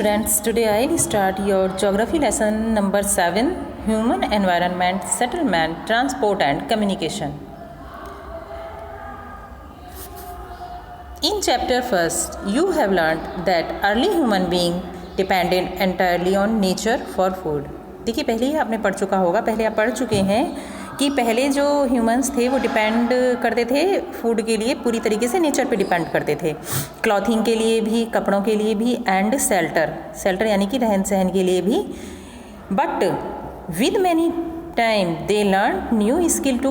Students, today I will start your geography lesson number 7, Human Environment, Settlement, Transport and Communication. In chapter first, you have learned that early human being depended entirely on nature for food. देखिए पहले ही आपने पढ़ चुका होगा, पहले आप पढ़ चुके हैं कि पहले जो ह्यूमंस थे वो डिपेंड करते थे फूड के लिए, पूरी तरीके से नेचर पे डिपेंड करते थे, क्लॉथिंग के लिए भी, कपड़ों के लिए भी, एंड शेल्टर यानी कि रहन सहन के लिए भी. But with many time they learn new skill to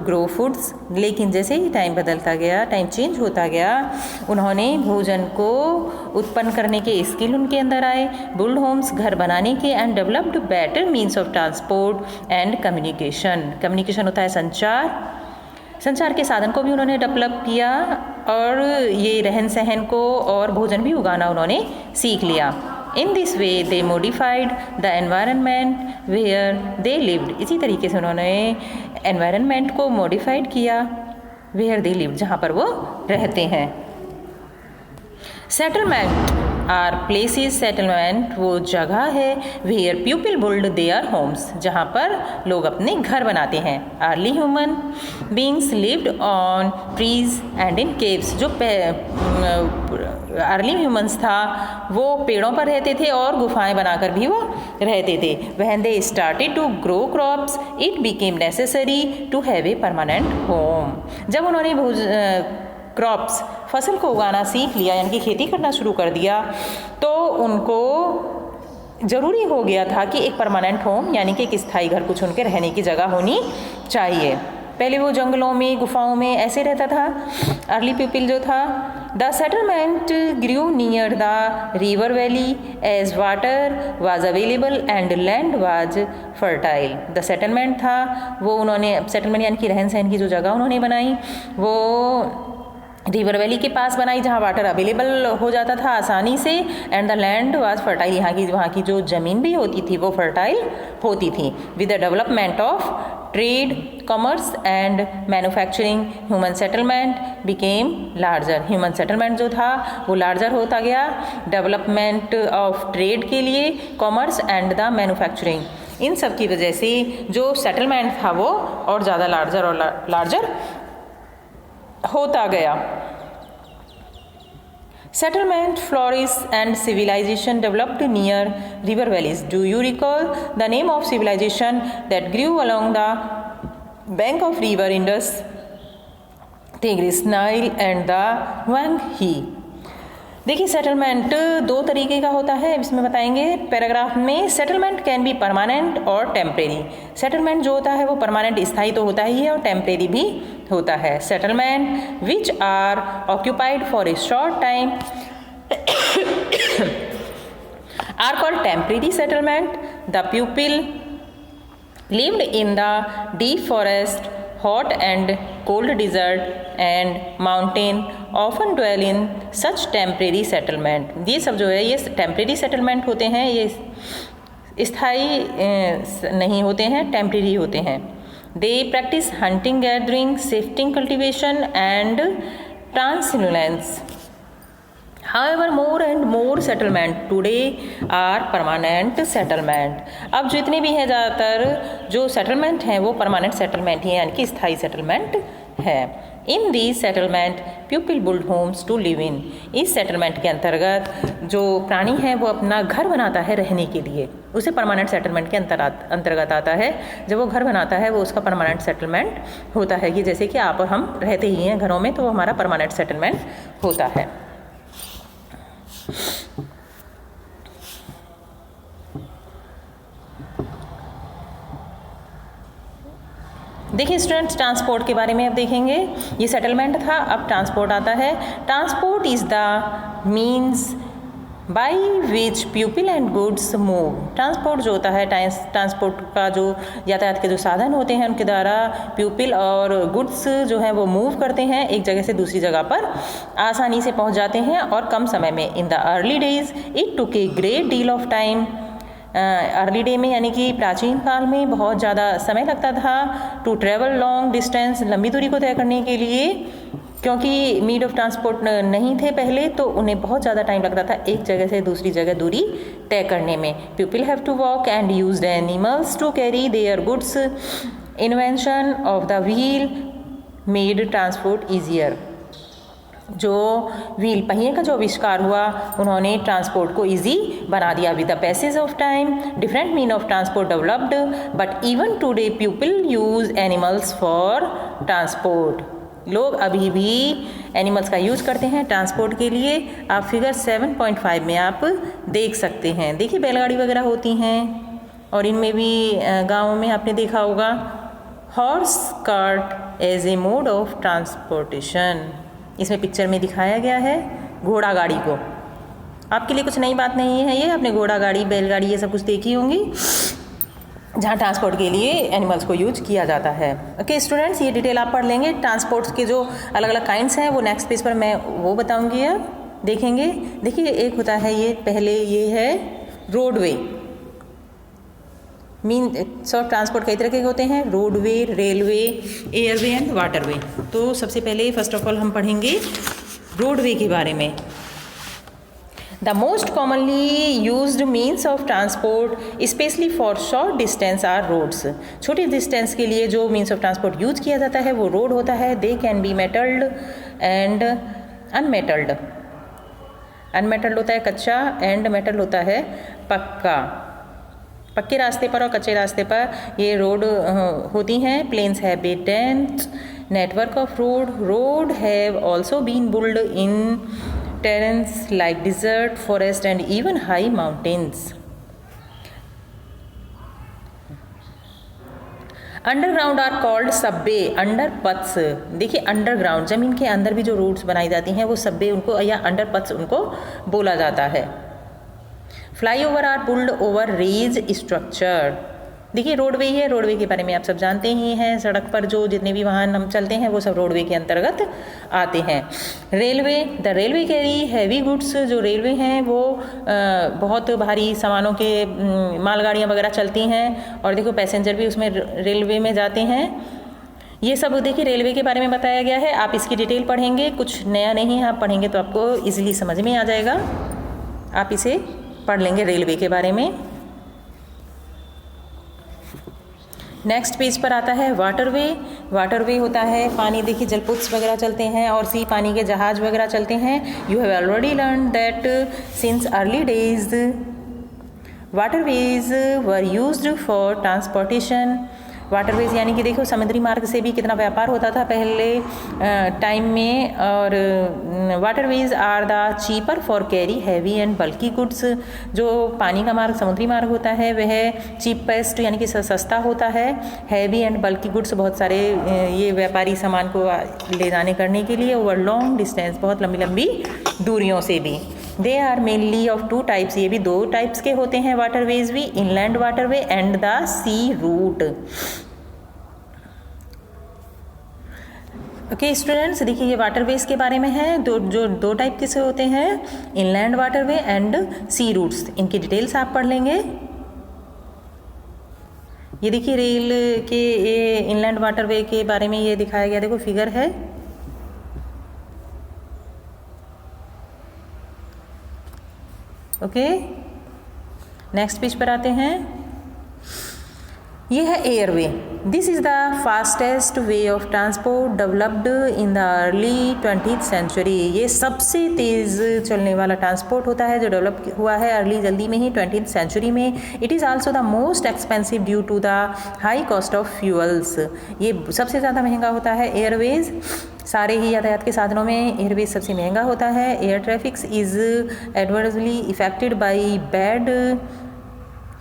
grow foods. लेकिन जैसे ही टाइम बदलता गया, टाइम चेंज होता गया, उन्होंने भोजन को उत्पन्न करने के स्किल उनके अंदर आए, बिल्ड होम्स घर बनाने के, and developed better means of transport and communication. Communication होता है संचार के साधन को भी उन्होंने डेवलप किया, और ये रहन सहन को और भोजन भी उगाना उन्होंने सीख लिया. In this way they modified the environment where they lived. इसी तरीके से उन्होंने environment को modified किया where they lived, जहाँ पर वो रहते हैं. Settlement are places. सेटलमेंट वो जगह है where people build their homes, जहाँ पर लोग अपने घर बनाते हैं. Early human beings lived on trees and in caves. जो अर्ली ह्यूमंस था वो पेड़ों पर रहते थे और गुफाएं बनाकर भी वो रहते थे. When they started to grow crops, it became necessary to have a permanent home. जब उन्होंने क्रॉप्स फसल को उगाना सीख लिया, यानी कि खेती करना शुरू कर दिया, तो उनको ज़रूरी हो गया था कि एक परमानेंट होम यानी कि एक स्थायी घर, कुछ उनके रहने की जगह होनी चाहिए. पहले वो जंगलों में, गुफाओं में ऐसे रहता था अर्ली पीपल जो था. The settlement grew near the river valley as water was available and land was fertile. The settlement था वो, उन्होंने सेटलमेंट यानी कि रहन सहन की जो जगह उन्होंने बनाई वो रिवर वैली के पास बनाई, जहाँ वाटर अवेलेबल हो जाता था आसानी से, and the land was fertile. वहाँ की जो ज़मीन भी होती थी वो फर्टाइल होती थी. With the development of trade, commerce and manufacturing, human settlement became larger. Human settlement जो था वो लार्जर होता गया डेवलपमेंट ऑफ ट्रेड के लिए, कॉमर्स एंड द मैन्युफैक्चरिंग. इन सब की वजह से जो सेटलमेंट था वो और ज़्यादा लार्जर और लार्जर होता गया. Settlement flourished and civilization developed near river valleys. Do you recall the name of civilization that grew along the bank of river Indus, Tigris, Nile and the Huang He? देखिए settlement दो तरीके का होता है, इसमें बताएंगे पैराग्राफ में. Settlement can be permanent और टेम्परेरी. सेटलमेंट जो होता है वो परमानेंट स्थायी तो होता ही है और टेम्परेरी भी होता है. Settlement which are occupied for a short time are called temporary settlement. The people lived in the deep forest, hot and cold desert and mountain often dwell in such temporary settlement. ये सब जो है ये temporary settlement होते हैं, ये स्थायी नहीं होते हैं, temporary होते हैं. They practice hunting, gathering, shifting, cultivation and transhumance. However, more and more settlement today are permanent settlement. अब जितने भी हैं ज़्यादातर जो सेटलमेंट हैं वो परमानेंट सेटलमेंट ही हैं, यानी कि स्थायी सेटलमेंट है. In the settlement people build homes to live in. इस सेटलमेंट के अंतर्गत जो प्राणी है वो अपना घर बनाता है रहने के लिए, उसे परमानेंट सेटलमेंट के अंतर्गत आता है. जब वो घर बनाता है वो उसका परमानेंट सेटलमेंट होता है, कि जैसे कि आप और हम रहते ही हैं घरों में, तो वो हमारा परमानेंट सेटलमेंट होता है. देखिए स्टूडेंट्स, ट्रांसपोर्ट के बारे में अब देखेंगे. ये सेटलमेंट था, अब ट्रांसपोर्ट आता है. Transport is the means by which people and goods move. Transport जो होता है, ट्रांसपोर्ट का जो यातायात के जो साधन होते हैं उनके द्वारा पीपल और गुड्स जो हैं वो मूव करते हैं, एक जगह से दूसरी जगह पर आसानी से पहुंच जाते हैं और कम समय में. इन the early days it took a great deal of time. Early day में यानी कि प्राचीन काल में बहुत ज़्यादा समय लगता था टू ट्रेवल लॉन्ग डिस्टेंस, लंबी दूरी को तय करने के लिए. क्योंकि मीड ऑफ ट्रांसपोर्ट नहीं थे पहले, तो उन्हें बहुत ज़्यादा टाइम लगता था एक जगह से दूसरी जगह दूरी तय करने में। People have to walk and used animals to carry their goods. Invention of the wheel made transport easier. जो व्हील पहिए का जो आविष्कार हुआ, उन्होंने ट्रांसपोर्ट को इजी बना दिया। With the passage of time different mean of transport developed, but even today people use animals for transport. लोग अभी भी एनिमल्स का यूज करते हैं ट्रांसपोर्ट के लिए। आप फिगर 7.5 में आप देख सकते हैं। देखिए बैलगाड़ी वगैरह होती हैं, और इनमें भी गाँव में आपने देखा होगा horse cart as a mode of transportation. इसमें पिक्चर में दिखाया गया है घोड़ा गाड़ी को। आपके लिए कुछ नई बात नहीं है ये, आपने घोड़ा गाड़ी, बैलगाड़ी ये सब कुछ देखी होंगी, जहाँ ट्रांसपोर्ट के लिए एनिमल्स को यूज किया जाता है। ओके स्टूडेंट्स, ये डिटेल आप पढ़ लेंगे। ट्रांसपोर्ट्स के जो अलग अलग काइंड्स हैं वो नेक्स्ट पेज पर मैं वो बताऊंगी, आप देखेंगे। देखिए एक होता है ये, पहले ये है रोडवे। सब ट्रांसपोर्ट कई तरह के होते हैं, roadway, railway, airway and waterway. तो सबसे पहले फर्स्ट ऑफ ऑल हम पढ़ेंगे रोडवे के बारे में। The most commonly used means of transport specially for short distance are roads. छोटी डिस्टेंस के लिए जो मीन्स ऑफ ट्रांसपोर्ट यूज किया जाता है वो रोड होता है। They can be metalled and unmetalled. Unmetalled होता है कच्चा, एंड मेटल होता है पक्का। पक्के रास्ते पर और कच्चे रास्ते पर ये रोड होती हैं। Plains have a dense network of road have also been built in terrains like desert, forest and even high mountains. Underground are called subway, underpaths. देखिए अंडरग्राउंड जमीन के अंदर भी जो रोड्स बनाई जाती हैं वो सबवे उनको या अंडरपथ्स उनको बोला जाता है। Flyover are pulled over raised structure. देखिए रोडवे ही है, रोडवे के बारे में आप सब जानते ही हैं। सड़क पर जो जितने भी वाहन हम चलते हैं वो सब रोडवे के अंतर्गत आते हैं। Railway, the railway carry heavy goods. जो रेलवे हैं वो बहुत भारी सामानों के मालगाड़ियाँ वगैरह चलती हैं, और देखो पैसेंजर भी उसमें रेलवे में जाते हैं। ये सब देखिए रेलवे के बारे में बताया गया है। आप इसकी डिटेल पढ़ेंगे, कुछ नया नहीं है, आप पढ़ेंगे तो आपको ईजिली समझ में आ जाएगा। आप इसे पढ़ लेंगे रेलवे के बारे में। नेक्स्ट पेज पर आता है वाटरवे। वाटरवे होता है पानी, देखिए जलपुत्स वगैरह चलते हैं और सी पानी के जहाज वगैरह चलते हैं। You have already learn that since early days waterways were used for transportation. Waterways यानी कि देखो समुद्री मार्ग से भी कितना व्यापार होता था पहले टाइम में। और waterways are the cheaper for carry heavy and bulky goods. जो पानी का मार्ग, समुद्री मार्ग होता है, वह चीपेस्ट यानी कि सस्ता होता है। हैवी एंड बल्की गुड्स बहुत सारे ये व्यापारी सामान को ले जाने करने के लिए ओवर लॉन्ग डिस्टेंस, बहुत लंबी लंबी दूरियों से भी। They are mainly of two types. ये भी दो टाइप्स के होते हैं वाटरवेज भी, inland waterway and the sea route. Okay students, देखिए ये वाटरवेज के बारे में है। दो टाइप के से होते हैं, inland waterway and sea routes. इनकी डिटेल्स आप पढ़ लेंगे। ये देखिए रेल के ये इनलैंड वाटरवे के बारे में ये दिखाया गया, देखो फिगर है। ओके नेक्स्ट पेज पर आते हैं। ये है airway. This is the fastest way of transport developed in the early 20th century. ये सबसे तेज़ चलने वाला ट्रांसपोर्ट होता है जो डेवलप हुआ है जल्दी में ही 20th सेंचुरी में। It is also the most expensive due to the high cost of fuels. ये सबसे ज़्यादा महंगा होता है एयरवेज। सारे ही यातायात के साधनों में एयरवेज सबसे महंगा होता है। Air traffics is adversely affected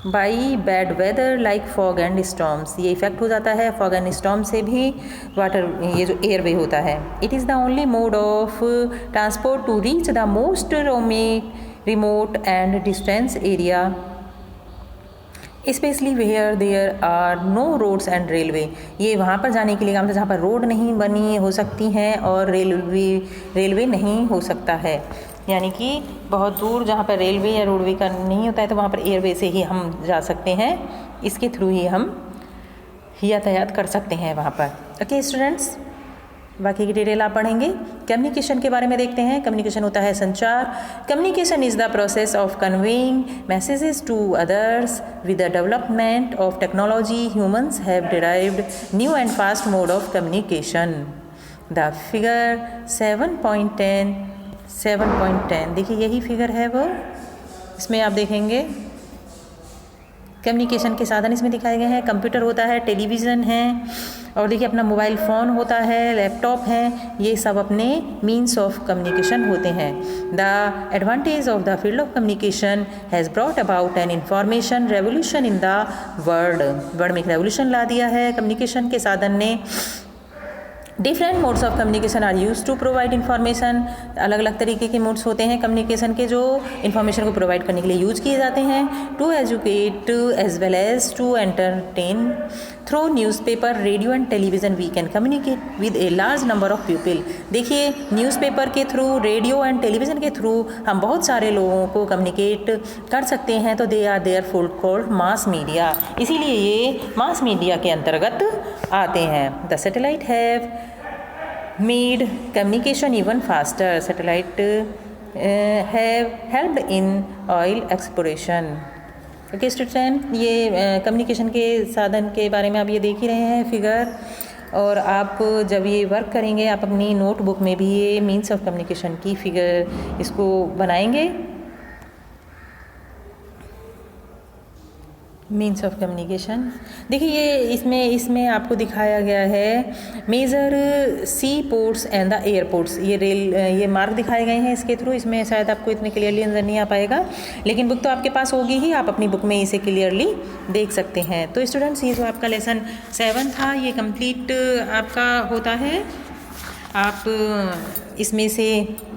by bad weather like fog and storms. ये इफेक्ट हो जाता है फॉग एंड स्टॉर्म से भी ये जो एयरवे होता है। It is the only mode of transport to reach the most remote and distance area specially where there are no roads and railway. ये वहाँ पर जाने के लिए काम था जहाँ पर रोड नहीं बनी हो सकती हैं और रेलवे नहीं हो सकता है। यानी कि बहुत दूर जहाँ पर रेलवे या रोडवे का नहीं होता है तो वहाँ पर एयरवे से ही हम जा सकते हैं। इसके थ्रू ही हम यातायात कर सकते हैं वहाँ पर। ओके स्टूडेंट्स, बाकी की डिटेल आप पढ़ेंगे। कम्युनिकेशन के बारे में देखते हैं। कम्युनिकेशन होता है संचार। Communication is the process of conveying messages to others. With the development of technology humans have derived new and fast mode of communication. The figure 7.10 देखिए यही फिगर है वो। इसमें आप देखेंगे कम्युनिकेशन के साधन इसमें दिखाए गए हैं। कंप्यूटर होता है, टेलीविज़न है, और देखिए अपना मोबाइल फ़ोन होता है, लैपटॉप है, ये सब अपने मीन्स ऑफ कम्युनिकेशन होते हैं। The advantage of the field of communication has brought about an information revolution in the world में एक रेवोल्यूशन ला दिया है कम्युनिकेशन के साधन ने। Different modes of communication are use to provide information. अलग अलग तरीके के मोड्स होते हैं कम्युनिकेशन के जो इन्फॉर्मेशन को प्रोवाइड करने के लिए यूज किए जाते हैं। To educate as well as to entertain. Through newspaper, radio and television we can communicate with a large number of people. देखिए न्यूज़पेपर के थ्रू, रेडियो एंड टेलीविज़न के थ्रू हम बहुत सारे लोगों को कम्युनिकेट कर सकते हैं, तो they are therefore called mass media. इसीलिए ये मास मीडिया के अंतर्गत आते हैं। The satellite have made communication even faster. Satellite have helped in oil exploration. Okay student, ये कम्युनिकेशन के साधन के बारे में आप ये देख ही रहे हैं फिगर, और आप जब ये वर्क करेंगे आप अपनी नोटबुक में भी ये मीन्स ऑफ कम्युनिकेशन की फिगर इसको बनाएंगे। मीन्स ऑफ कम्युनिकेशन देखिए ये इसमें आपको दिखाया गया है major sea ports and the airports. ये मार्क दिखाए गए हैं इसके थ्रू। इसमें शायद आपको इतने क्लियरली नजर नहीं आ पाएगा, लेकिन बुक तो आपके पास होगी ही, आप अपनी बुक में इसे क्लियरली देख सकते हैं। तो स्टूडेंट्स ये जो आपका लेसन 7 था ये कंप्लीट आपका होता है। आप इसमें से